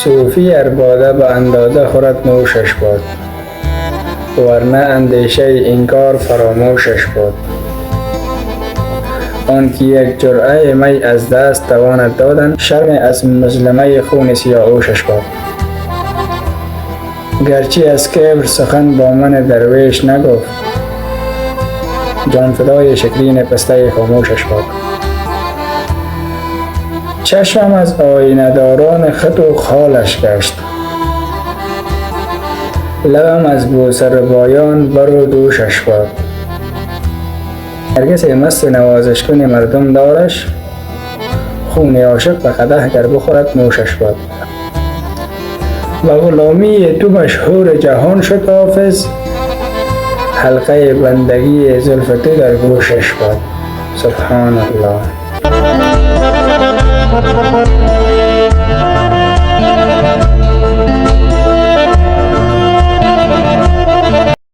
صوفی ارباده به اندازه خورد نوشش باد، ورنه اندیشه انکار فراموشش باد. آن که یک جرعه می از دست تواند دادن، شرم از مظلمه خون سیاهوشش باد. گرچه از کبر سخن با من درویش نگفت، جان فدای شکرین پسته خاموشش باد. چشمم از آینه داران خط و خالش گشت، لبم از بوسه ربایان بر و دوشش باد. نرگس مست نوازش کن مردم دارش، خون عاشق به قدح گر بخورد نوشش باد. به غلامی تو مشهور جهان شد حافظ، حلقه بندگی زلف تو در گوشش باد. سبحان الله.